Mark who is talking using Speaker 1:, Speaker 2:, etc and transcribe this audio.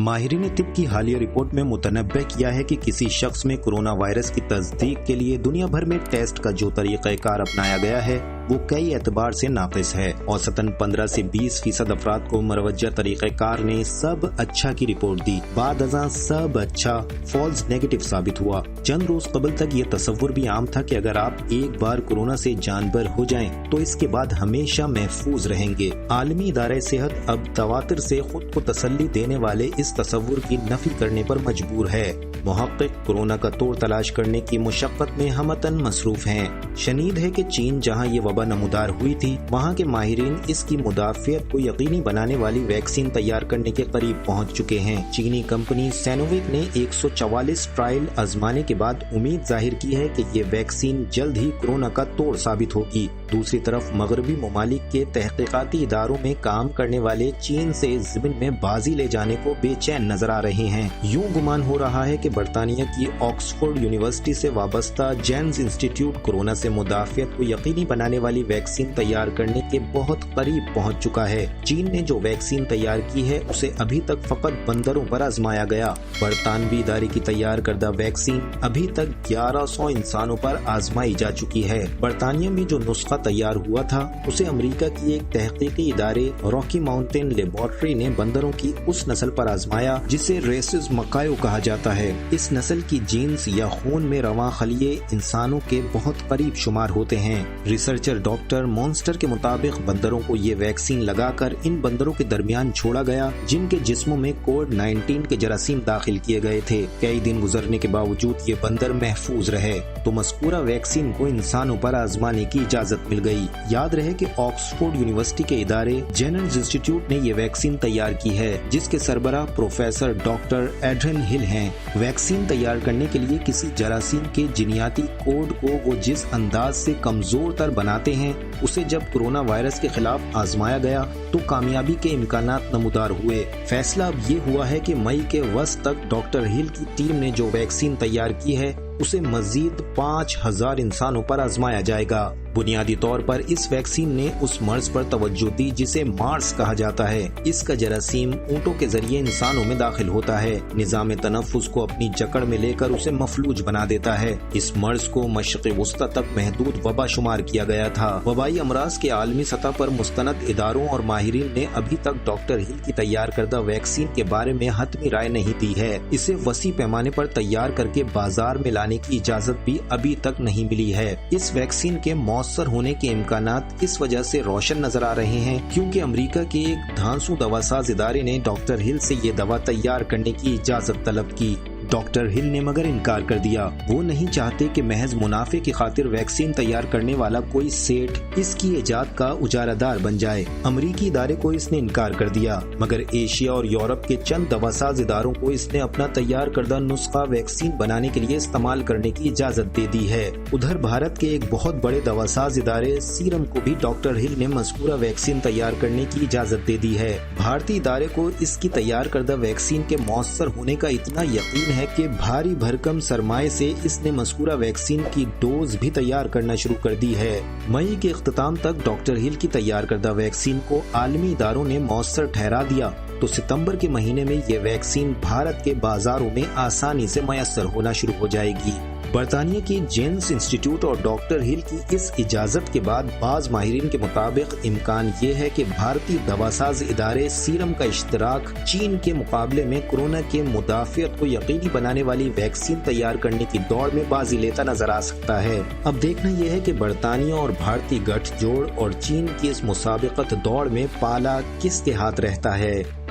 Speaker 1: माहिरीन तिब की हालिया रिपोर्ट में मुतनब्बे किया है कि किसी शख्स में कोरोना वायरस की तस्दीक के लिए दुनिया भर में टेस्ट का जो तरीक़ाकार अपनाया गया है वो कई एतबार से नाक़िस है। औसतन 15 से 20% अफराद को मरवजा तरीक़ाकार ने सब अच्छा की रिपोर्ट दी, बाद अज़ां सब अच्छा फॉल्स नेगेटिव साबित हुआ। चंद रोज कबल तक ये तसव्वुर भी आम था कि अगर आप एक बार कोरोना से जानबर हो जाएं तो इसके बाद हमेशा महफूज रहेंगे। आलमी इदारे सेहत अब तवातिर से खुद को तसल्ली देने वाले इस तसव्वुर की नफी करने पर मजबूर है। मुहक्किक कोरोना का तोड़ तलाश करने की मुशक्कत में हमतन मसरूफ हैं। शनीद है कि चीन जहां ये वबा नमूदार हुई थी वहां के माहिरीन इसकी मुदाफ़ियत को यकीनी बनाने वाली वैक्सीन तैयार करने के करीब पहुंच चुके हैं। चीनी कंपनी सैनोविक ने 144 ट्रायल आजमाने के बाद उम्मीद जाहिर की है कि ये वैक्सीन जल्द ही कोरोना का तोड़ साबित होगी। दूसरी तरफ मगरबी ममालिक के तहकीकाती इदारों में काम करने वाले चीन से ज़मीन में बाजी ले जाने को बेचैन नजर आ रहे हैं। यूं गुमान हो रहा है कि बरतानिया की ऑक्सफोर्ड यूनिवर्सिटी से वाबस्ता जेन्स इंस्टीट्यूट कोरोना से मुदाफ़ियत को यकीनी बनाने वाली वैक्सीन तैयार करने के बहुत करीब पहुंच चुका है। चीन ने जो वैक्सीन तैयार की है उसे अभी तक फकत बंदरों पर आजमाया गया। बरतानवी इदारे की तैयार करदा वैक्सीन अभी तक 1100 इंसानों पर आजमाई जा चुकी है। बरतानिया में जो नुस्खा तैयार हुआ था उसे अमेरिका की एक तहकीकी इदारे रॉकी माउंटेन लेबोरेटरी ने बंदरों की उस नस्ल पर आजमाया जिसे रेसिस मकायो कहा जाता है। इस नस्ल की जीन्स या खून में रवां खलिए इंसानों के बहुत करीब शुमार होते हैं। रिसर्चर डॉक्टर मॉन्स्टर के मुताबिक बंदरों को ये वैक्सीन लगाकर इन बंदरों के दरमियान छोड़ा गया जिनके जिस्मों में कोविड-19 के जरासीम दाखिल किए गए थे। कई दिन गुजरने के बावजूद ये बंदर महफूज रहे तो मज़कूरा वैक्सीन को इंसानों पर आजमाने की इजाजत मिल गई। याद रहे कि ऑक्सफोर्ड यूनिवर्सिटी के इदारे जेनर्स इंस्टीट्यूट ने ये वैक्सीन तैयार की है जिसके सरबराह प्रोफेसर डॉक्टर एड्रियन हिल हैं। वैक्सीन तैयार करने के लिए किसी जरासीम के जिनियाती कोड को वो जिस अंदाज से कमजोर तर बनाते हैं उसे जब कोरोना वायरस के खिलाफ आजमाया गया तो कामयाबी के इम्कानात नमूदार हुए। फैसला अब ये हुआ है कि मई के वस्त तक डॉक्टर हिल की टीम ने जो वैक्सीन तैयार की है उसे मजीद 5000 इंसानों पर आजमाया जाएगा। बुनियादी तौर पर इस वैक्सीन ने उस मर्ज पर तवज्जो दी जिसे मार्स कहा जाता है। इसका जरासीम ऊंटों के जरिए इंसानों में दाखिल होता है, निजाम तनफ्फुस को अपनी जकड़ में लेकर उसे मफलूज बना देता है। इस मर्ज को मशरिक़ वुस्ता तक महदूद वबा शुमार किया गया था। वबाई अमराज के आलमी सतह पर मुस्तनद इदारों और माहिरीन ने अभी तक डॉक्टर हिल की तैयार करदा वैक्सीन के बारे में हतमी राय नहीं दी है। इसे वसी पैमाने पर तैयार करके बाजार में लाने की इजाजत भी अभी तक नहीं मिली है। इस वैक्सीन के मौसर होने के इम्कानात इस वजह से रोशन नजर आ रहे हैं क्योंकि अमेरिका के एक धांसू दवासाज इदारे ने डॉक्टर हिल से ये दवा तैयार करने की इजाजत तलब की। डॉक्टर हिल ने मगर इनकार कर दिया। वो नहीं चाहते कि महज मुनाफे की खातिर वैक्सीन तैयार करने वाला कोई सेठ इसकी इजाद का उजारादार बन जाए। अमरीकी इदारे को इसने इनकार कर दिया मगर एशिया और यूरोप के चंद दवासाज इदारों को इसने अपना तैयार करदा नुस्खा वैक्सीन बनाने के लिए इस्तेमाल करने की इजाजत दे दी है। उधर भारत के एक बहुत बड़े दवासाज इदारे सीरम को भी डॉक्टर हिल ने मज़कूरा वैक्सीन तैयार करने की इजाजत दे दी है। भारतीय इदारे को इसकी तैयार करदा वैक्सीन के मौसर होने का इतना यकीन है कि भारी भरकम सरमाए से इसने मज़कूरा वैक्सीन की डोज भी तैयार करना शुरू कर दी है। मई के इख्तिताम तक डॉक्टर हिल की तैयार करदा वैक्सीन को आलमी इदारों ने मौसर ठहरा दिया तो सितंबर के महीने में ये वैक्सीन भारत के बाजारों में आसानी से मयसर होना शुरू हो जाएगी। बरतानिया की जेन्स इंस्टीट्यूट और डॉक्टर हिल की इस इजाजत के बाद बाज माहिरीन के मुताबिक इम्कान ये है कि भारतीय दवासाज इदारे सीरम का इश्तराक चीन के मुकाबले में कोरोना के मुदाफ़ियत को यकीनी बनाने वाली वैक्सीन तैयार करने की दौड़ में बाजी लेता नजर आ सकता है। अब देखना यह है कि बरतानिया और भारतीय गठजोड़ और चीन की इस मुसाबिकत दौड़ में पाला किसके हाथ रहता है।